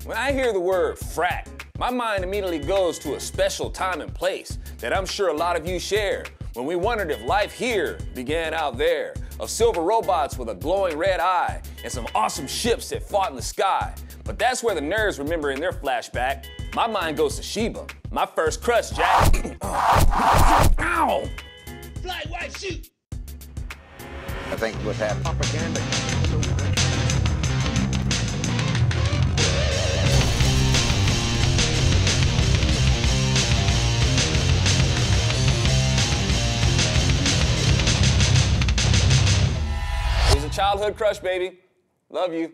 When I hear the word frack, my mind immediately goes to a special time and place that I'm sure a lot of you share, when we wondered if life here began out there, of silver robots with a glowing red eye and some awesome ships that fought in the sky. But that's where the nerds remember in their flashback. My mind goes to Sheba, my first crush, Jack. Ow! Fly, white, shoot! I think what's happening. Propaganda. Here's a childhood crush, baby. Love you.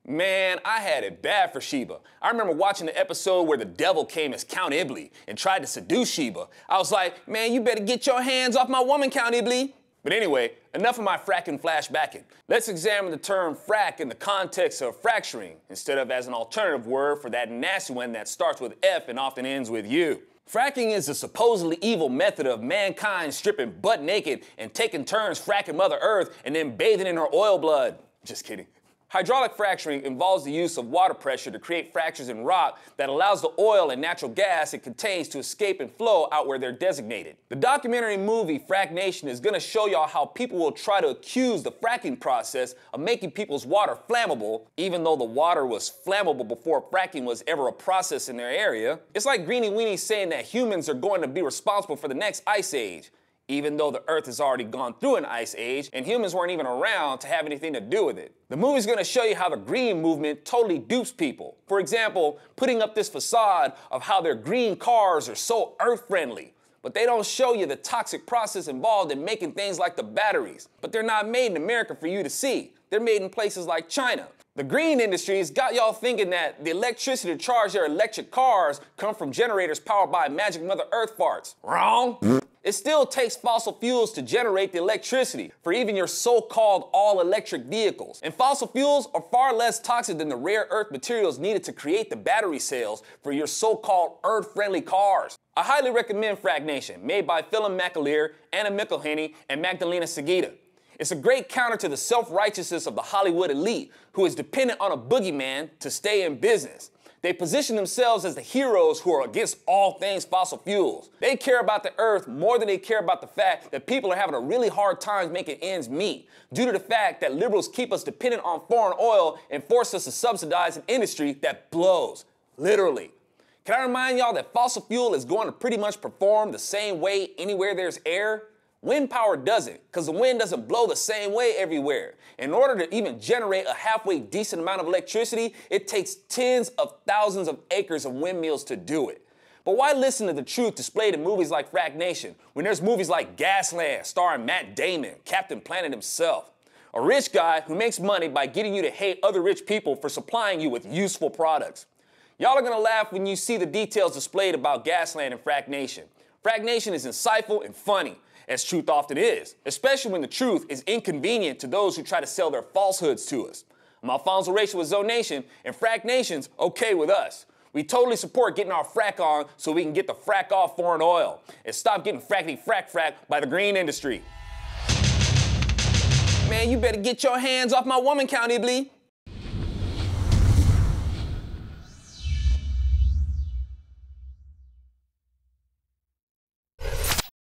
Man, I had it bad for Sheba. I remember watching the episode where the devil came as Count Iblis and tried to seduce Sheba. I was like, man, you better get your hands off my woman, Count Iblis. But anyway, enough of my fracking flashbacking. Let's examine the term frack in the context of fracturing, instead of as an alternative word for that nasty one that starts with F and often ends with U. Fracking is a supposedly evil method of mankind stripping butt naked and taking turns fracking Mother Earth and then bathing in her oil blood. Just kidding. Hydraulic fracturing involves the use of water pressure to create fractures in rock that allows the oil and natural gas it contains to escape and flow out where they're designated. The documentary movie FrackNation is going to show y'all how people will try to accuse the fracking process of making people's water flammable, even though the water was flammable before fracking was ever a process in their area. It's like Greenie Weenie saying that humans are going to be responsible for the next ice age, even though the Earth has already gone through an ice age and humans weren't even around to have anything to do with it. The movie's gonna show you how the green movement totally dupes people. For example, putting up this facade of how their green cars are so Earth-friendly. But they don't show you the toxic process involved in making things like the batteries. But they're not made in America for you to see. They're made in places like China. The green industry's got y'all thinking that the electricity to charge their electric cars come from generators powered by magic Mother Earth farts. Wrong. It still takes fossil fuels to generate the electricity for even your so-called all-electric vehicles. And fossil fuels are far less toxic than the rare earth materials needed to create the battery cells for your so-called earth-friendly cars. I highly recommend FrackNation, made by Philip McAleer, Anna McElhenney, and Magdalena Seguida. It's a great counter to the self-righteousness of the Hollywood elite, who is dependent on a boogeyman to stay in business. They position themselves as the heroes who are against all things fossil fuels. They care about the earth more than they care about the fact that people are having a really hard time making ends meet, due to the fact that liberals keep us dependent on foreign oil and force us to subsidize an industry that blows, literally. Can I remind y'all that fossil fuel is going to pretty much perform the same way anywhere there's air? Wind power doesn't, because the wind doesn't blow the same way everywhere. In order to even generate a halfway decent amount of electricity, it takes tens of thousands of acres of windmills to do it. But why listen to the truth displayed in movies like FrackNation when there's movies like Gasland starring Matt Damon, Captain Planet himself? A rich guy who makes money by getting you to hate other rich people for supplying you with useful products. Y'all are gonna laugh when you see the details displayed about Gasland and FrackNation. FrackNation is insightful and funny, as truth often is, especially when the truth is inconvenient to those who try to sell their falsehoods to us. I'm AlfonZo Rachel with ZoNation, and FrackNation's okay with us. We totally support getting our frack on so we can get the frack off foreign oil and stop getting frackety frack by the green industry. Man, you better get your hands off my woman, Count Iblis.